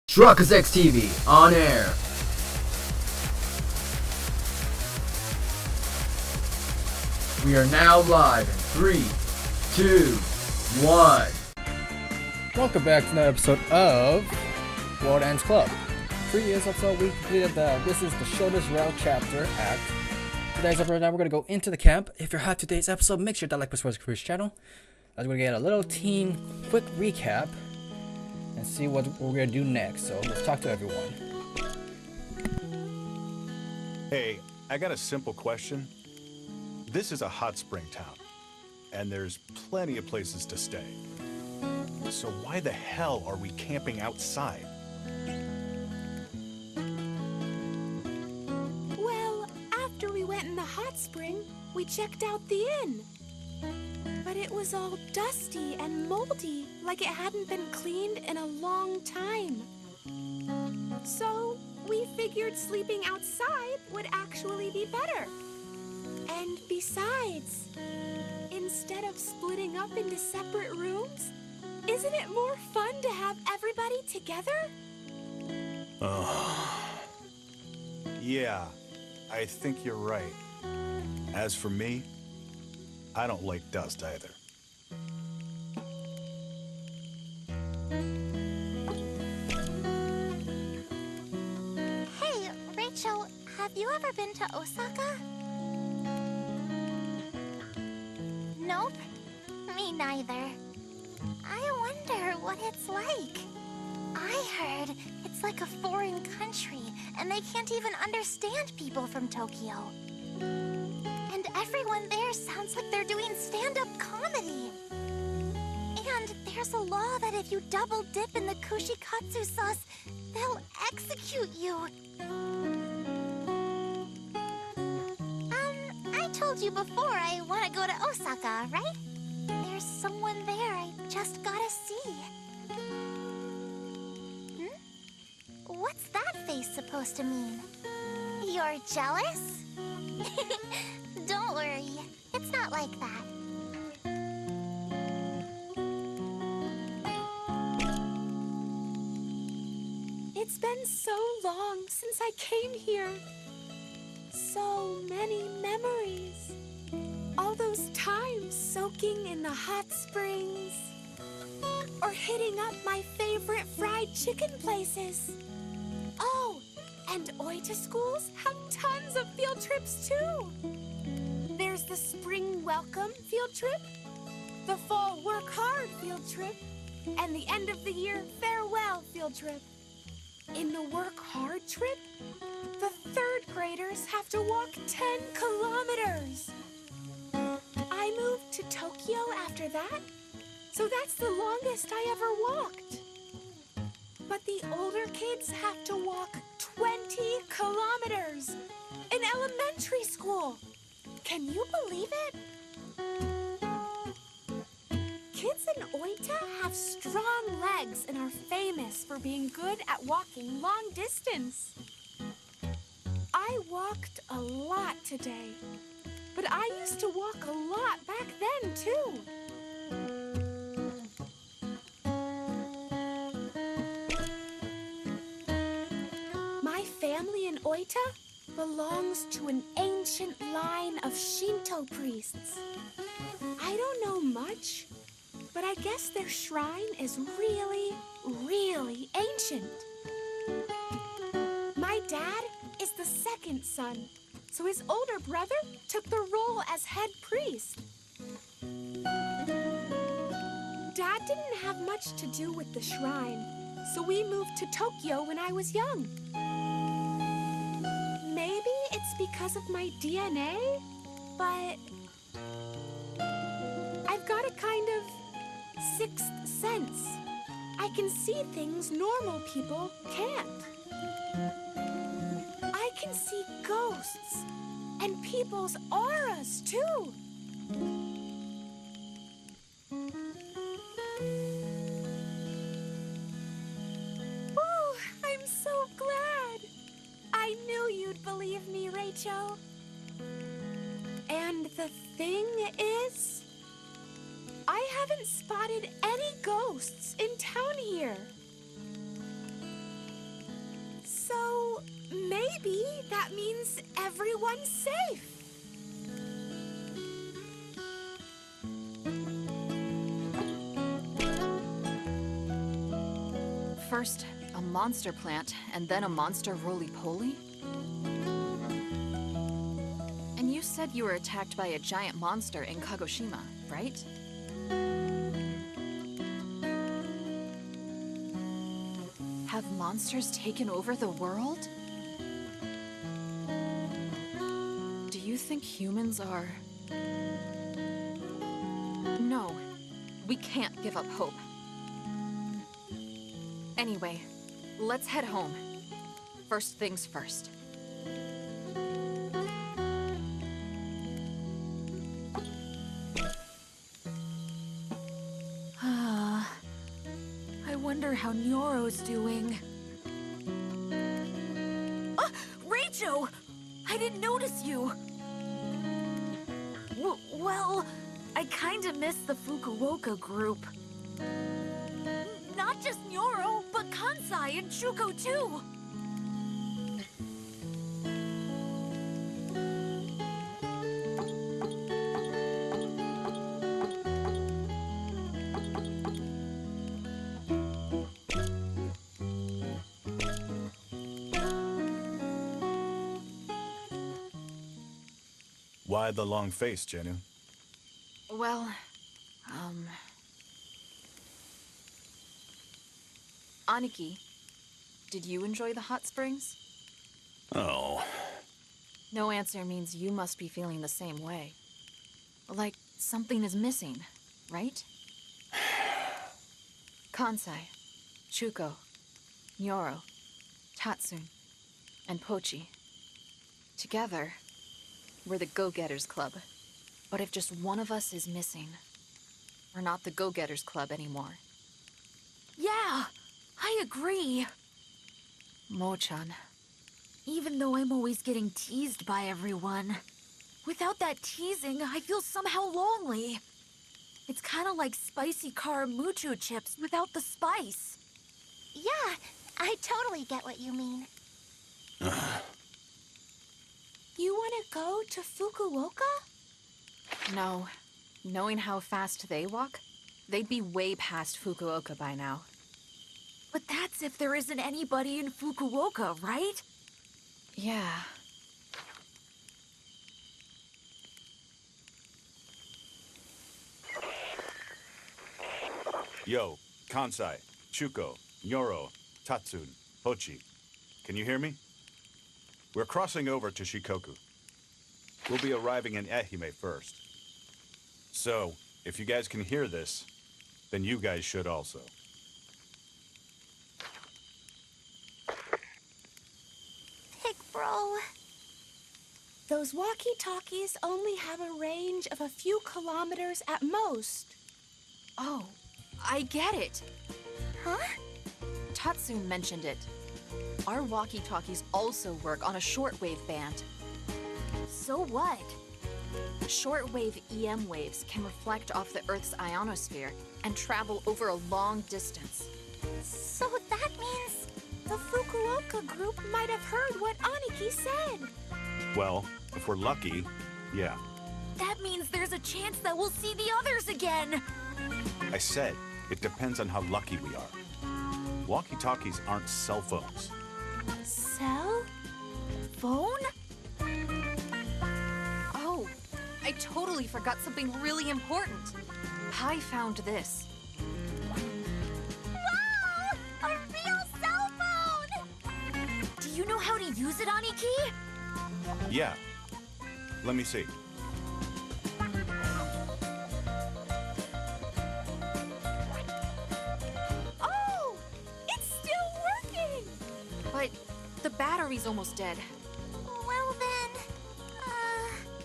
Truckers X TV on air. We are now live in 3, 2, 1. Welcome back to another episode of World Ends Club. Previous episode, we completed this is the Shoulders Rail chapter act. Today's episode, now we're going to go into the camp. If you're hot today's episode, make sure to like Persuasive Careers channel. As we're going to get a little team quick recap and see what we're going to do next. So let's talk to everyone. Hey, I got a simple question. This is a hot spring town, and there's plenty of places to stay. So why the hell are we camping outside? Well, after we went in the hot spring, we checked out the inn. But it was all dusty and moldy, like it hadn't been cleaned in a long time. So we figured sleeping outside would actually be better. And besides, instead of splitting up into separate rooms, isn't it more fun to have everybody together? Yeah, I think you're right. As for me, I don't like dust either. Hey, Rachel, have you ever been to Osaka? Nope, me neither. I wonder what it's like. I heard it's like a foreign country, and they can't even understand people from Tokyo. And everyone there sounds like they're doing stand-up comedy. And there's a law that if you double dip in the kushikatsu sauce, they'll execute you. I told you before I want to go to Osaka, right? There's someone there I just gotta see. What's that face supposed to mean? You're jealous? Don't worry, it's not like that. It's been so long since I came here. So many memories. All those times soaking in the hot springs. Or hitting up my favorite fried chicken places. Oh, and Oita schools have tons of field trips too. There's the spring welcome field trip, the fall work hard field trip, and the end of the year farewell field trip. In the work hard trip, the third graders have to walk 10 kilometers. I moved to Tokyo after that, so that's the longest I ever walked. But the older kids have to walk 20 kilometers in elementary school. Can you believe it? Kids in Oita have strong legs and are famous for being good at walking long distance. I walked a lot today, but I used to walk a lot back then too. My family in Oita belongs to an ancient line of Shinto priests. I don't know much, but I guess their shrine is really, really ancient. My dad is the second son, so his older brother took the role as head priest. Dad didn't have much to do with the shrine, so we moved to Tokyo when I was young. Maybe it's because of my DNA, but I've got a kind of sixth sense. I can see things normal people can't. I can see ghosts and people's auras too. Oh, I'm so glad. I knew you'd believe me, Rachel. And the thing is, I haven't spotted any ghosts in town here. Maybe that means everyone's safe. First, a monster plant, and then a monster roly-poly? And you said you were attacked by a giant monster in Kagoshima, right? Have monsters taken over the world? Do you think humans are... No, we can't give up hope. Anyway, let's head home. First things first. I wonder how Nyoro's doing. Rachel! I didn't notice you! Well, I kinda missed the Fukuoka group. Not just Nyoro, but Kansai and Shuko too! Why the long face, Jennu? Well, Aniki, did you enjoy the hot springs? Oh. No answer means you must be feeling the same way. Like something is missing, right? Kansai, Chuko, Nyoro, Tatsun, and Pochi. Together, we're the Go-Getters Club. But if just one of us is missing, we're not the Go-Getters Club anymore. Yeah, I agree. Mo-chan. Even though I'm always getting teased by everyone, without that teasing, I feel somehow lonely. It's kind of like spicy Karamucho chips without the spice. Yeah, I totally get what you mean. You want to go to Fukuoka? No. Knowing how fast they walk, they'd be way past Fukuoka by now. But that's if there isn't anybody in Fukuoka, right? Yeah. Yo, Kansai, Chuko, Nyoro, Tatsun, Pochi. Can you hear me? We're crossing over to Shikoku. We'll be arriving in Ehime first. So, if you guys can hear this, then you guys should also. Pig bro. Those walkie-talkies only have a range of a few kilometers at most. Oh, I get it. Huh? Tatsun mentioned it. Our walkie-talkies also work on a shortwave band. So what? Shortwave EM waves can reflect off the Earth's ionosphere and travel over a long distance. So that means... The Fukuoka group might have heard what Aniki said. Well, if we're lucky, yeah. That means there's a chance that we'll see the others again. I said, it depends on how lucky we are. Walkie-talkies aren't cell phones. Cell? Phone? Oh, I totally forgot something really important. Pi found this. Wow! A real cell phone! Do you know how to use it, Aniki? Yeah. Let me see. Oh! It's still working! But the battery's almost dead. Well then...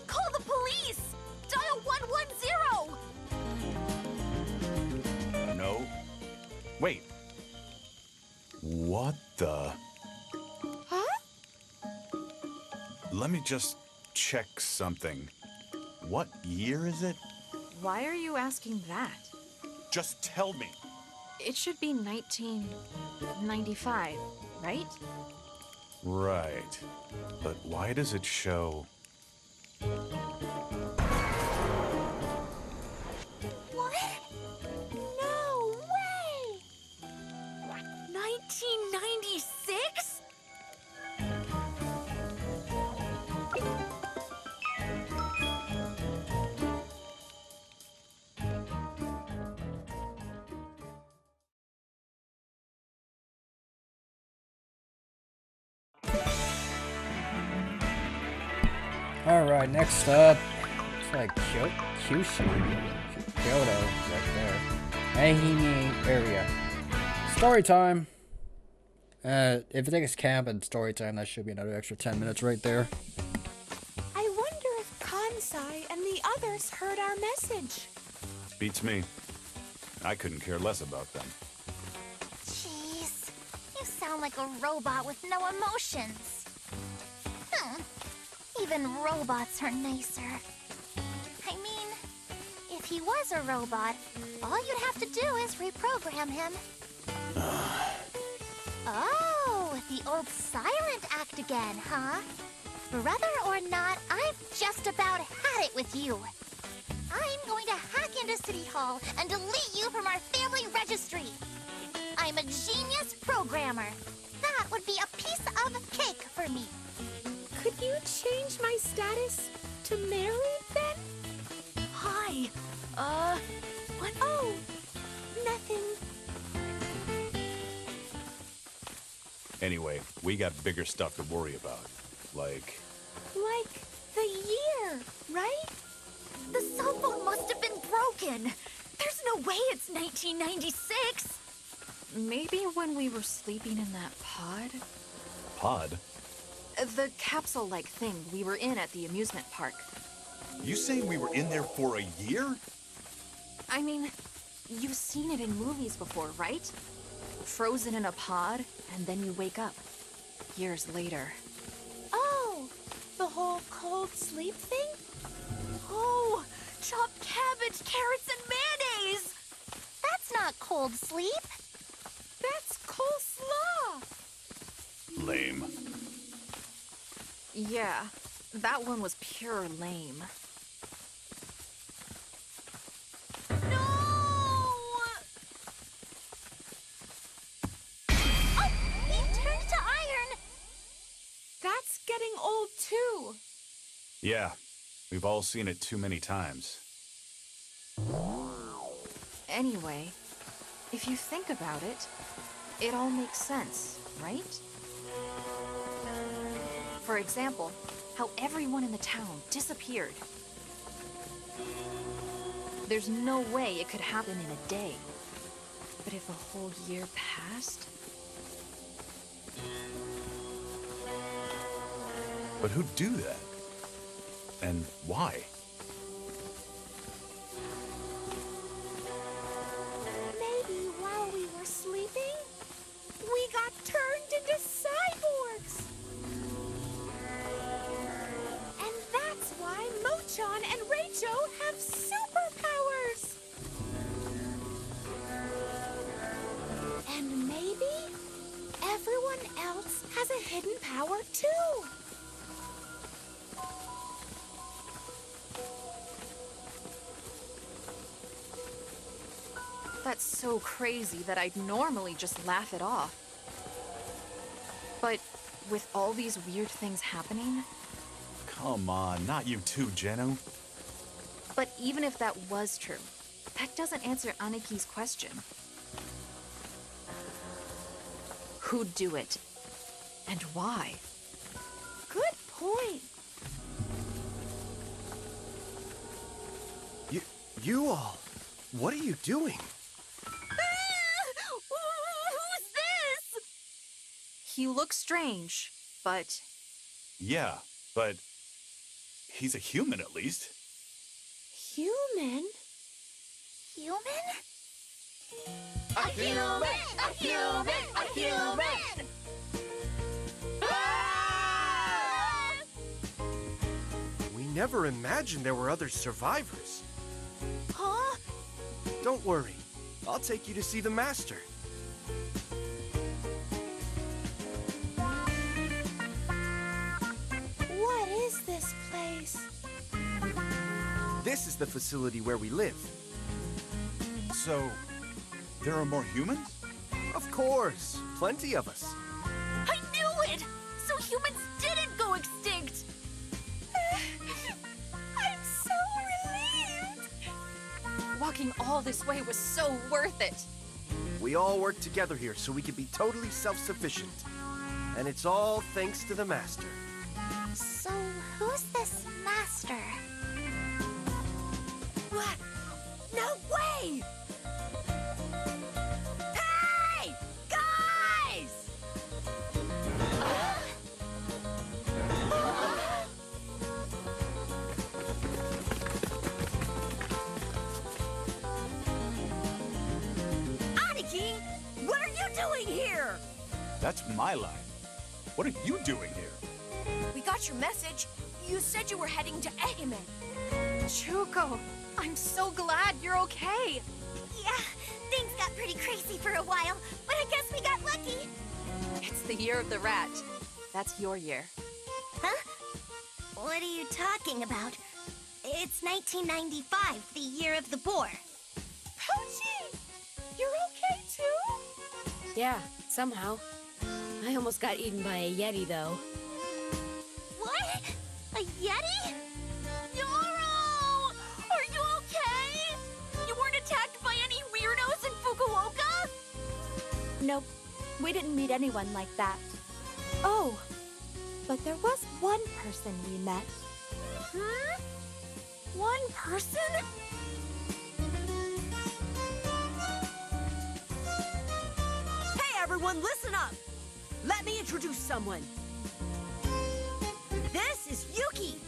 Call the police! Dial 110! No. Wait. What the... Huh? Let me just check something. What year is it? Why are you asking that? Just tell me. It should be 1995, right? Right. But why does it show... What? No way! 1996? Alright, next up, it's like Kyushu, Kyoto, right there. Ehime area. Story time. If it takes camp and story time, that should be another extra 10 minutes right there. I wonder if Kansai and the others heard our message. Beats me. I couldn't care less about them. Jeez. You sound like a robot with no emotions. Even robots are nicer. I mean, if he was a robot, all you'd have to do is reprogram him. Oh, the old silent act again, huh? Brother or not, I've just about had it with you. I'm going to hack into City Hall and delete you from our family registry. I'm a genius programmer. That would be a piece of cake for me. Could you change my status to married then? Hi. What? Oh, nothing. Anyway, we got bigger stuff to worry about. Like The year, right? The cell phone must have been broken. There's no way it's 1996. Maybe when we were sleeping in that pod? pod? The capsule-like thing we were in at the amusement park. You saying we were in there for a year? I mean, you've seen it in movies before, right? Frozen in a pod, and then you wake up. Years later. Oh, the whole cold sleep thing? Oh, chopped cabbage, carrots, and mayonnaise! That's not cold sleep. That's coleslaw! Lame. Yeah, that one was pure lame. No! Oh, he turned to iron. That's getting old too. Yeah, we've all seen it too many times. Anyway, if you think about it, it all makes sense, right? For example, how everyone in the town disappeared. There's no way it could happen in a day. But if a whole year passed? But who'd do that? And why? Maybe while we were sleeping, we got turned into cyborgs. And that's why Mochan and Reicho have superpowers. And maybe everyone else has a hidden power too. That's so crazy that I'd normally just laugh it off. But with all these weird things happening, Come on, not you too, Geno. but even if that was true, that doesn't answer Aniki's question. Who'd do it? And why? Good point. You all, what are you doing? Who's this? He looks strange, but Yeah, but he's a human at least. Human? Human? A human! A human! A human! We never imagined there were other survivors. Huh? Don't worry, I'll take you to see the master. this is the facility where we live. So, there are more humans? Of course, plenty of us. I knew it! So humans didn't go extinct! I'm so relieved! Walking all this way was so worth it. We all work together here so we can be totally self-sufficient. And it's all thanks to the Master. So, who's this master? What? No way! Hey! Guys! Aniki! What are you doing here? That's my line. What are you doing here? We got your message. You said you were heading to Ehimen. Chuko, I'm so glad you're okay. Yeah, things got pretty crazy for a while, but I guess we got lucky. It's the year of the rat. That's your year. Huh? What are you talking about? It's 1995, the year of the boar. Pochi! You're okay too? Yeah, somehow. I almost got eaten by a Yeti, though. What? A Yeti? Yoro! Are you okay? You weren't attacked by any weirdos in Fukuoka? Nope, we didn't meet anyone like that. Oh, but there was one person we met. Hmm? One person? Hey everyone, listen up! Let me introduce someone. This is Yuki!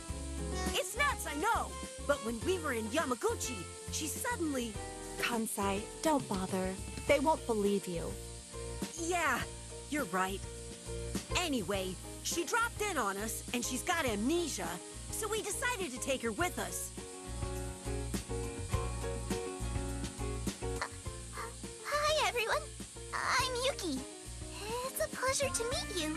It's nuts, I know, but when we were in Yamaguchi, she suddenly... Kansai, don't bother. They won't believe you. Yeah, you're right. Anyway, she dropped in on us, and she's got amnesia, so we decided to take her with us. Hi, everyone. I'm Yuki. It's a pleasure to meet you.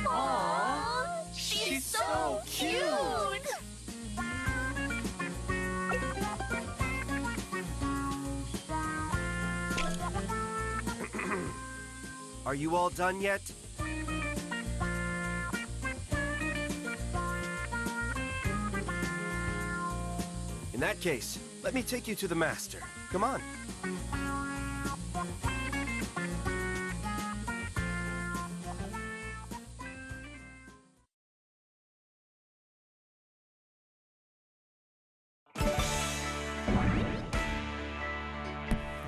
Aww, she's so cute! Are you all done yet? In that case, let me take you to the Master. Come on.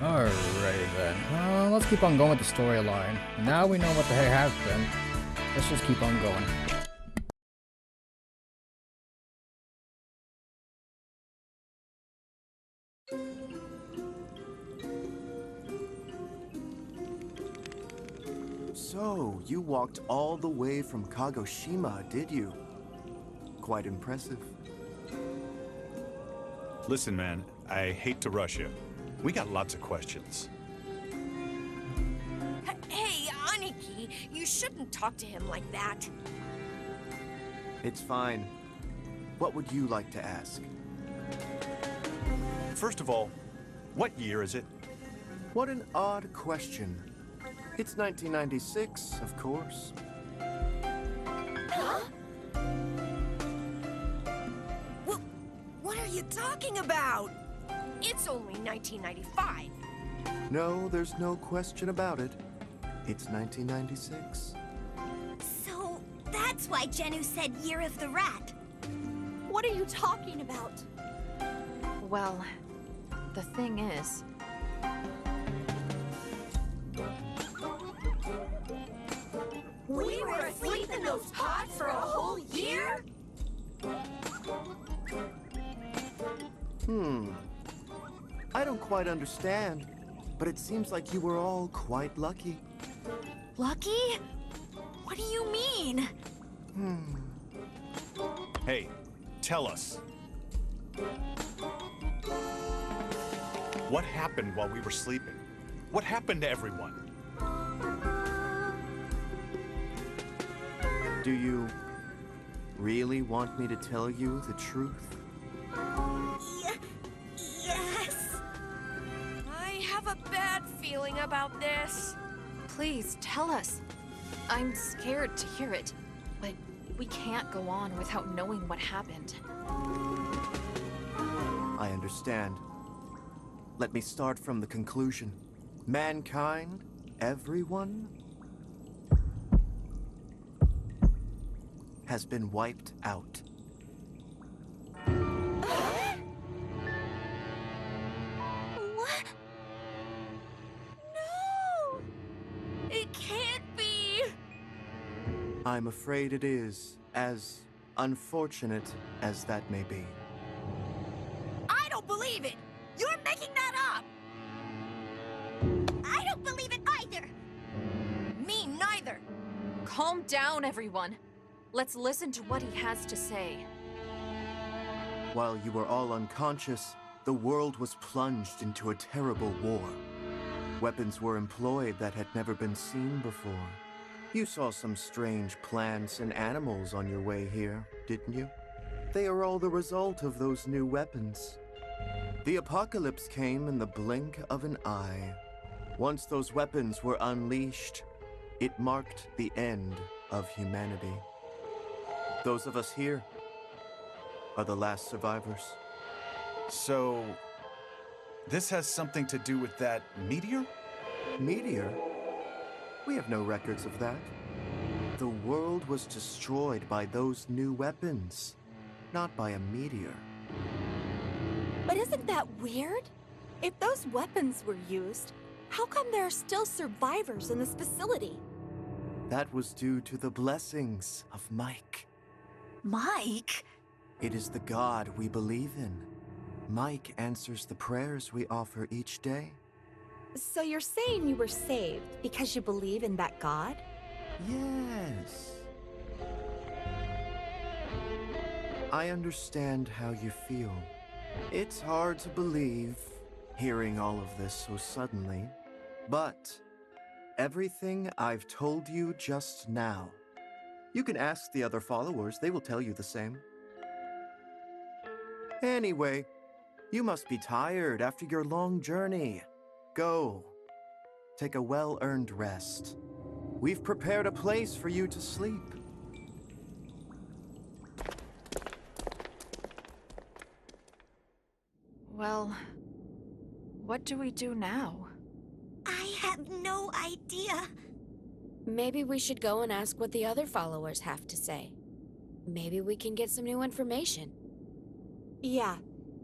Alrighty then. Let's keep on going with the storyline. Now we know what the heck happened. Let's just keep on going. So, you walked all the way from Kagoshima, did you? Quite impressive. Listen, man, I hate to rush you. We got lots of questions. Hey, Aniki, you shouldn't talk to him like that. It's fine. What would you like to ask? First of all, what year is it? What an odd question. It's 1996, of course. Huh? What are you talking about? It's only 1995. No, there's no question about it. It's 1996. So, that's why Jenu said Year of the Rat. What are you talking about? Well, the thing is... We were asleep in those pots for a whole year? I don't quite understand, but it seems like you were all quite lucky. Lucky? What do you mean? Hey, tell us. What happened while we were sleeping? What happened to everyone? Do you really want me to tell you the truth? Yes. I have a bad feeling about this. Please, tell us. I'm scared to hear it, but we can't go on without knowing what happened. I understand. Let me start from the conclusion. Mankind, everyone, has been wiped out. What? No! It can't be! I'm afraid it is, as unfortunate as that may be. I don't believe it! You're making that up! I don't believe it either! Me neither! Calm down, everyone. Let's listen to what he has to say. While you were all unconscious, the world was plunged into a terrible war. Weapons were employed that had never been seen before. You saw some strange plants and animals on your way here, didn't you? They are all the result of those new weapons. The apocalypse came in the blink of an eye. Once those weapons were unleashed, it marked the end of humanity. Those of us here are the last survivors. So, this has something to do with that meteor? Meteor? We have no records of that. The world was destroyed by those new weapons, not by a meteor. But isn't that weird? If those weapons were used, how come there are still survivors in this facility? That was due to the blessings of Mike. Mike? It is the God we believe in. Mike answers the prayers we offer each day. So you're saying you were saved because you believe in that God? Yes. I understand how you feel. It's hard to believe, hearing all of this so suddenly, but everything I've told you just now, you can ask the other followers, they will tell you the same. Anyway, you must be tired after your long journey. Go. Take a well-earned rest. We've prepared a place for you to sleep. Well, what do we do now? I have no idea. Maybe we should go and ask what the other followers have to say. Maybe we can get some new information. Yeah,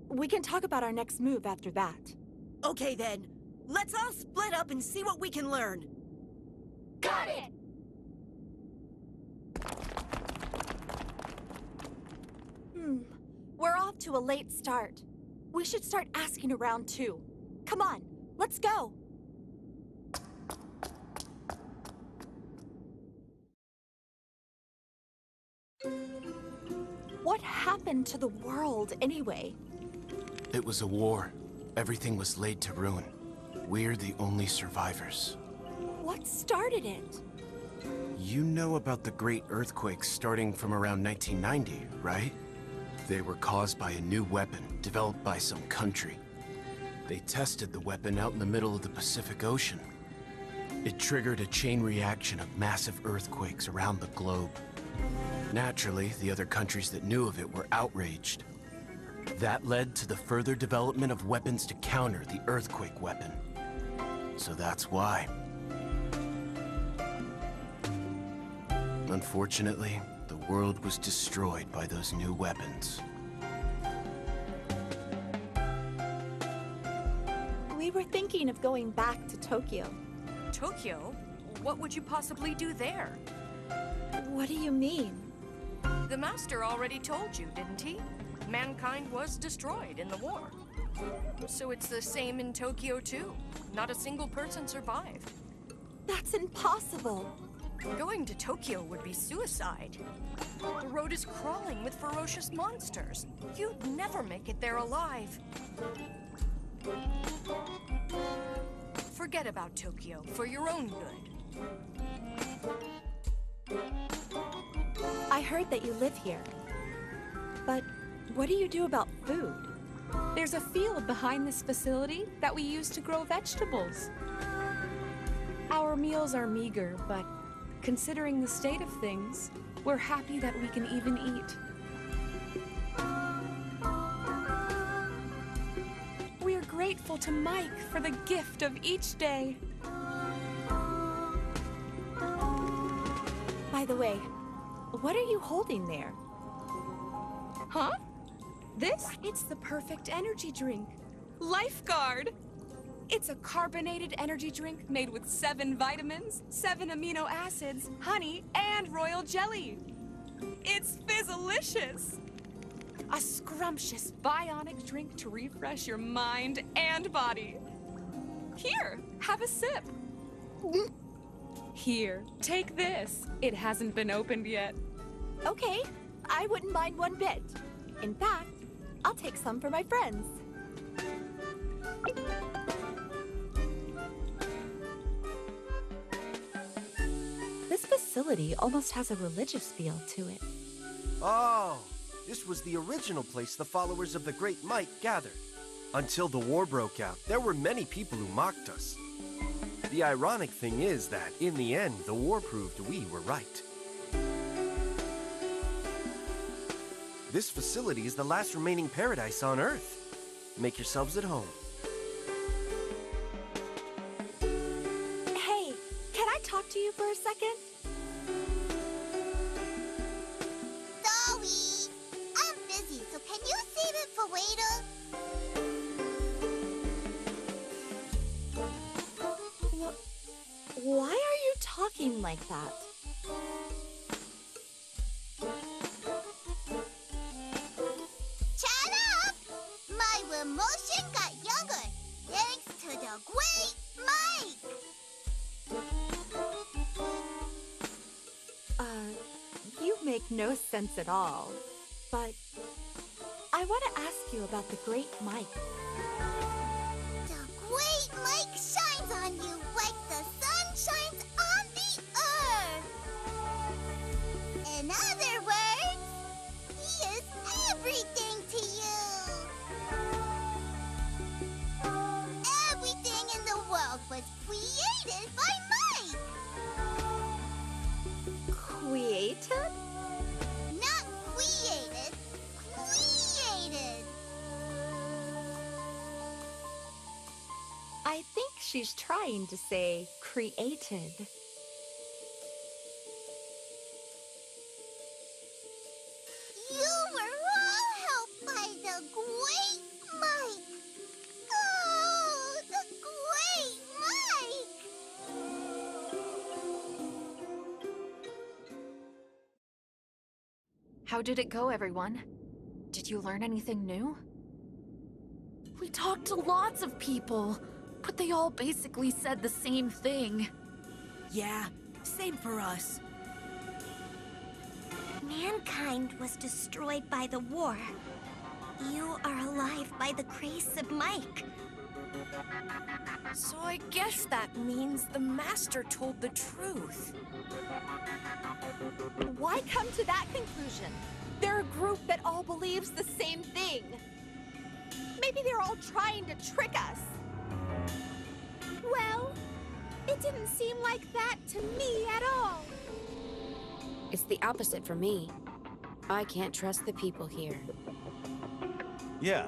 we can talk about our next move after that. Okay then, let's all split up and see what we can learn. Got it! We're off to a late start. We should start asking around too. Come on, let's go. What happened to the world anyway? It was a war. Everything was laid to ruin. We're the only survivors. What started it? You know about the great earthquakes starting from around 1990, right? They were caused by a new weapon developed by some country. They tested the weapon out in the middle of the Pacific Ocean. It triggered a chain reaction of massive earthquakes around the globe. Naturally, the other countries that knew of it were outraged. That led to the further development of weapons to counter the earthquake weapon. So that's why. Unfortunately, the world was destroyed by those new weapons. We were thinking of going back to Tokyo. Tokyo? What would you possibly do there? What do you mean? The Master already told you, didn't he? Mankind was destroyed in the war. So it's the same in Tokyo too. Not a single person survived. That's impossible. Going to Tokyo would be suicide. The road is crawling with ferocious monsters. You'd never make it there alive. Forget about Tokyo for your own good. I heard that you live here. But what do you do about food? There's a field behind this facility that we use to grow vegetables. Our meals are meager, but considering the state of things, we're happy that we can even eat. We're grateful to Mike for the gift of each day. By the way, what are you holding there? Huh? This? It's the perfect energy drink. Lifeguard! It's a carbonated energy drink made with 7 vitamins, 7 amino acids, honey, and royal jelly. It's fizzalicious! A scrumptious bionic drink to refresh your mind and body. Here, have a sip. Here, take this. It hasn't been opened yet. Okay, I wouldn't mind one bit. In fact, I'll take some for my friends. This facility almost has a religious feel to it. Oh, this was the original place the followers of the Great Mike gathered. Until the war broke out, there were many people who mocked us. The ironic thing is that, in the end, the war proved we were right. This facility is the last remaining paradise on Earth. Make yourselves at home. Hey, can I talk to you for a second? Sorry, I'm busy, so can you save it for later? Why are you talking like that? Shut up! My emotion got younger, thanks to the Great Mike! You make no sense at all. But I want to ask you about the Great Mike. The Great Mike shines on you like the sun shines on the earth! In other words, he is everything to you! Everything in the world was created by Mike! Created? Not created, created! I think she's trying to say created. You were all helped by the Great Mike! Oh, the Great Mike! How did it go, everyone? Did you learn anything new? We talked to lots of people, but they all basically said the same thing. Yeah, same for us. Mankind was destroyed by the war. You are alive by the grace of Mike. So I guess that means the Master told the truth. Why come to that conclusion? They're a group that all believes the same thing. Maybe they're all trying to trick us. Well, it didn't seem like that to me at all. It's the opposite for me. I can't trust the people here. Yeah.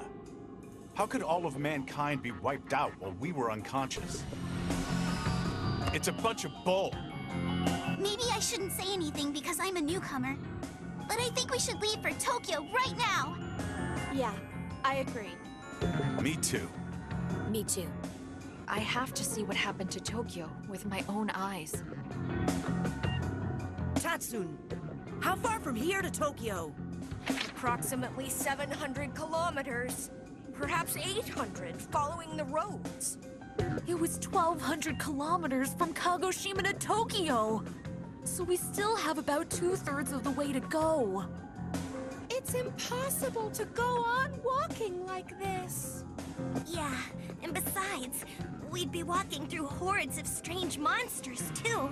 How could all of mankind be wiped out while we were unconscious? It's a bunch of bull. Maybe I shouldn't say anything because I'm a newcomer. But I think we should leave for Tokyo right now. Yeah, I agree. Me too. Me too. I have to see what happened to Tokyo with my own eyes. Tatsun, how far from here to Tokyo? Approximately 700 kilometers. Perhaps 800, following the roads. It was 1,200 kilometers from Kagoshima to Tokyo. So we still have about 2/3 of the way to go. It's impossible to go on walking like this. Yeah, and besides, we'd be walking through hordes of strange monsters, too.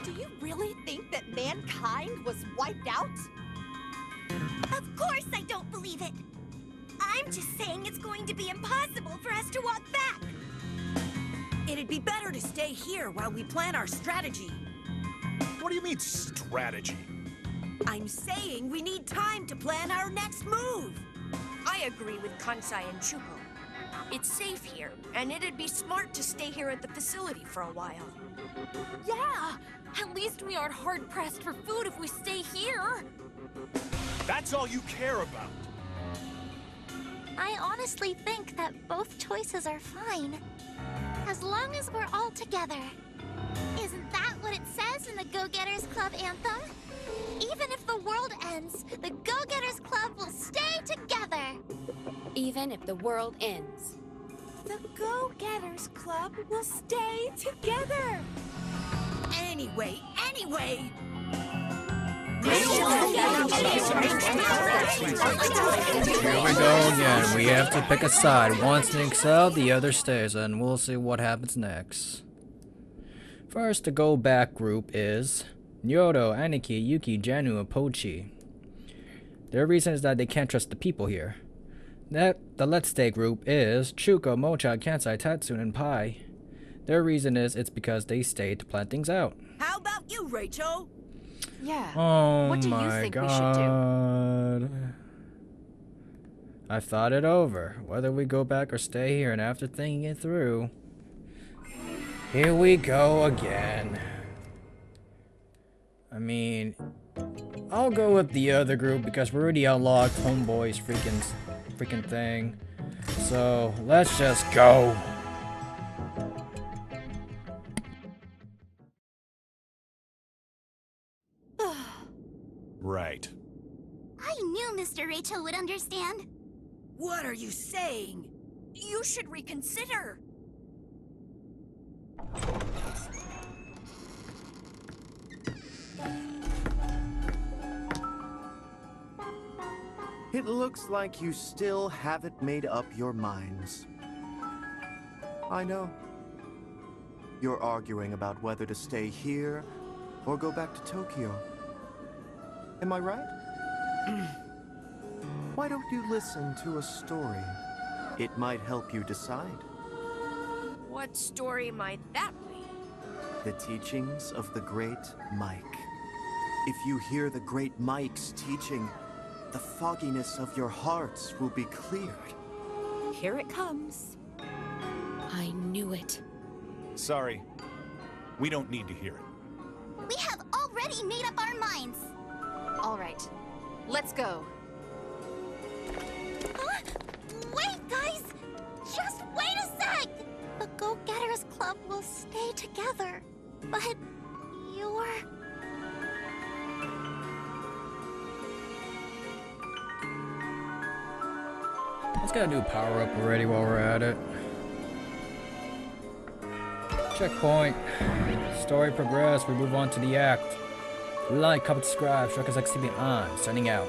Do you really think that mankind was wiped out? Of course I don't believe it. I'm just saying it's going to be impossible for us to walk back. It'd be better to stay here while we plan our strategy. What do you mean, strategy? I'm saying we need time to plan our next move. I agree with Kansai and Chuko. It's safe here, and it'd be smart to stay here at the facility for a while. Yeah! At least we aren't hard-pressed for food if we stay here! That's all you care about. I honestly think that both choices are fine. As long as we're all together. Isn't that what it says in the Go-Getters Club anthem? Even if the world ends, the Go-Getters Club will stay together. Even if the world ends. The Go-Getters Club will stay together. Anyway. Here we go again. We have to pick a side. One sneaks out, the other stays, and we'll see what happens next. First, the go back group is Nyoto, Aniki, Yuki, Janu, and Pochi. Their reason is that they can't trust the people here. The let's stay group is Chuko, Mocha, Kansai, Tatsune, and Pai. Their reason is it's because they stayed to plan things out. How about you, Rachel? Yeah. Oh what do you my think God. we should do? I've thought it over, whether we go back or stay here, and after thinking it through, here we go again. I mean, I'll go with the other group because we already unlocked Homeboy's freaking thing. So let's just go. Right. I knew Mr. Rachel would understand. What are you saying? You should reconsider. It looks like you still haven't made up your minds. I know. You're arguing about whether to stay here or go back to Tokyo. Am I right? Why don't you listen to a story? It might help you decide. What story might that be? The teachings of the Great Mike. If you hear the Great Mike's teaching, the fogginess of your hearts will be cleared. Here it comes. I knew it. Sorry. We don't need to hear it. We have already made up our minds. All right. Let's go. Huh? Wait, guys! Just wait a sec! The Go-Getters Club will stay together. But you're... Let's get a new power up already while we're at it. Checkpoint. Story progress. We move on to the act. Like, comment, subscribe. Strike us like CB on. Signing out.